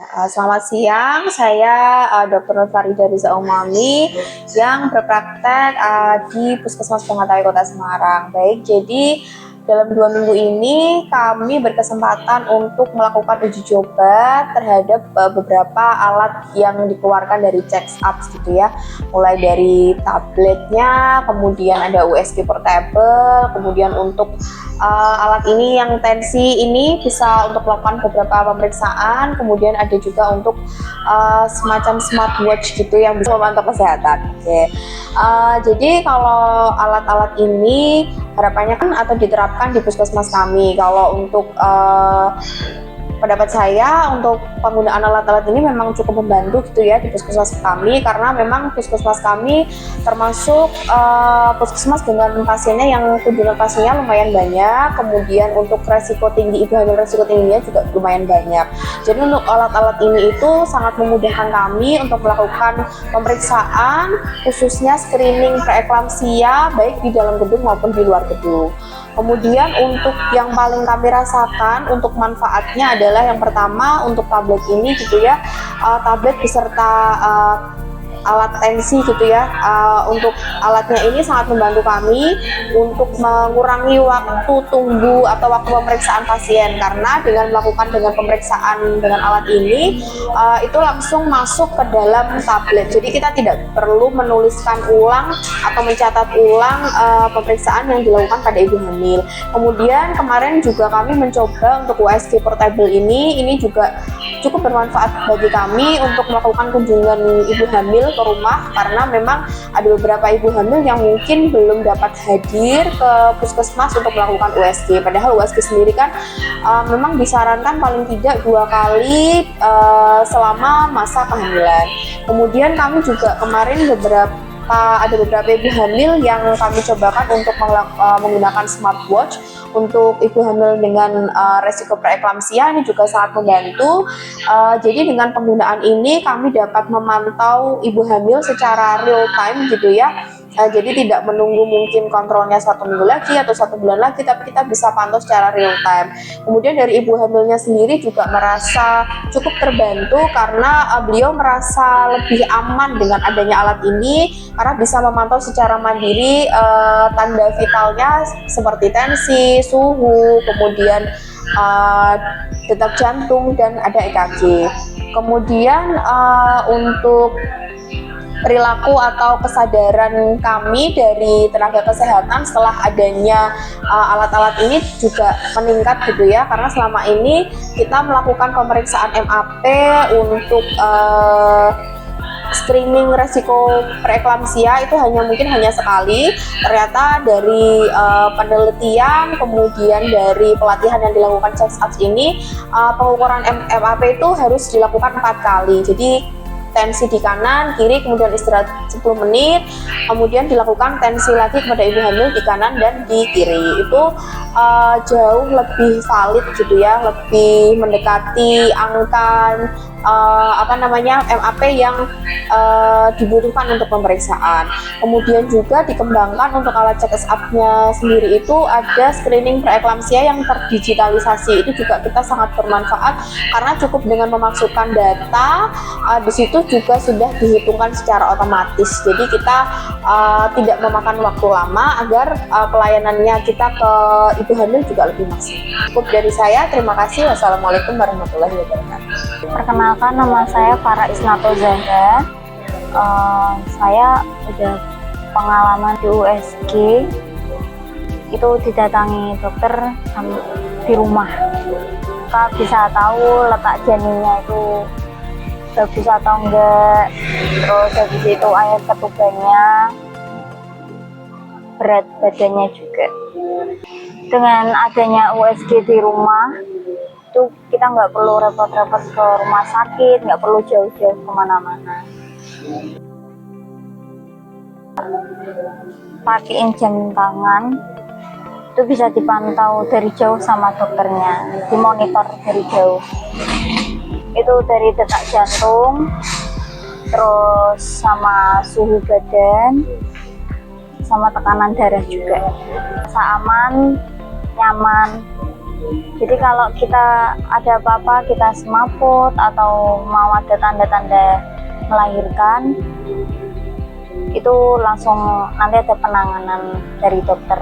Selamat siang, saya Dr. Farida Riza Umami yang berpraktek di Puskesmas Pengatawai Kota Semarang. Baik, jadi dalam 2 minggu ini kami berkesempatan untuk melakukan uji coba terhadap beberapa alat yang dikeluarkan dari Check Up gitu ya. Mulai dari tabletnya, kemudian ada USB portable, kemudian untuk alat ini yang tensi ini bisa untuk melakukan beberapa pemeriksaan, kemudian ada juga untuk semacam smartwatch gitu yang bisa memantau kesehatan. Jadi kalau alat-alat ini harapannya kan atau diterapkan di puskesmas kami. Kalau untuk pendapat saya untuk penggunaan alat-alat ini memang cukup membantu gitu ya di puskesmas kami, karena memang puskesmas kami termasuk puskesmas dengan pasiennya yang kunjungan pasiennya lumayan banyak, kemudian untuk resiko tinggi ibu hamil, resiko tingginya juga lumayan banyak. Jadi untuk alat-alat ini itu sangat memudahkan kami untuk melakukan pemeriksaan khususnya screening preeklamsia baik di dalam gedung maupun di luar gedung. Kemudian untuk yang paling kami rasakan untuk manfaatnya adalah yang pertama untuk tablet ini gitu ya, tablet beserta alat tensi gitu ya. Untuk alatnya ini sangat membantu kami untuk mengurangi waktu tunggu atau waktu pemeriksaan pasien, karena dengan melakukan pemeriksaan dengan alat ini itu langsung masuk ke dalam tablet, jadi kita tidak perlu menuliskan ulang atau mencatat ulang pemeriksaan yang dilakukan pada ibu hamil. Kemudian kemarin juga kami mencoba untuk USB portable ini juga cukup bermanfaat bagi kami untuk melakukan kunjungan ibu hamil ke rumah, karena memang ada beberapa ibu hamil yang mungkin belum dapat hadir ke puskesmas untuk melakukan USG. Padahal USG sendiri kan memang disarankan paling tidak 2 kali selama masa kehamilan. Kemudian kami juga kemarin ada beberapa ibu hamil yang kami cobakan untuk menggunakan smartwatch untuk ibu hamil dengan resiko preeklamsia, ini juga sangat membantu. Jadi dengan penggunaan ini kami dapat memantau ibu hamil secara real time gitu ya. Jadi tidak menunggu mungkin kontrolnya 1 minggu lagi atau 1 bulan lagi, tapi kita bisa pantau secara real time. Kemudian dari ibu hamilnya sendiri juga merasa cukup terbantu karena beliau merasa lebih aman dengan adanya alat ini, karena bisa memantau secara mandiri tanda vitalnya seperti tensi, suhu, kemudian detak jantung, dan ada EKG. Kemudian untuk perilaku atau kesadaran kami dari tenaga kesehatan setelah adanya alat-alat ini juga meningkat gitu ya, karena selama ini kita melakukan pemeriksaan MAP untuk screening resiko preeklamsia itu mungkin hanya sekali. Ternyata dari penelitian kemudian dari pelatihan yang dilakukan Check Up ini, pengukuran MAP itu harus dilakukan 4 kali. Jadi tensi di kanan, kiri, kemudian istirahat 10 menit, kemudian dilakukan tensi lagi kepada ibu hamil di kanan dan di kiri. Itu jauh lebih valid gitu ya, lebih mendekati angka MAP yang dibutuhkan untuk pemeriksaan. Kemudian juga dikembangkan untuk alat Check Up-nya sendiri itu ada screening preeklamsia yang terdigitalisasi. Itu juga kita sangat bermanfaat karena cukup dengan memasukkan data, di situ juga sudah dihitungkan secara otomatis. Jadi kita tidak memakan waktu lama agar pelayanannya kita ke ibu hamil juga lebih maksimal. Cukup dari saya, terima kasih. Wassalamualaikum warahmatullahi wabarakatuh. Perkenalkan, nama saya Farah Isnato Zahra. Saya udah pengalaman di USG itu didatangi dokter di rumah. Kita bisa tahu letak janinnya itu bagus atau enggak, terus habis itu air ketubannya, berat badannya juga. Dengan adanya USG di rumah itu kita nggak perlu repot-repot ke rumah sakit, nggak perlu jauh-jauh kemana-mana. Pakaiin jam tangan itu bisa dipantau dari jauh sama dokternya, dimonitor dari jauh. Itu dari detak jantung, terus sama suhu badan, sama tekanan darah juga. Rasa aman, nyaman, Jadi kalau kita ada apa-apa, kita semaput atau mau ada tanda-tanda melahirkan, itu langsung nanti ada penanganan dari dokter.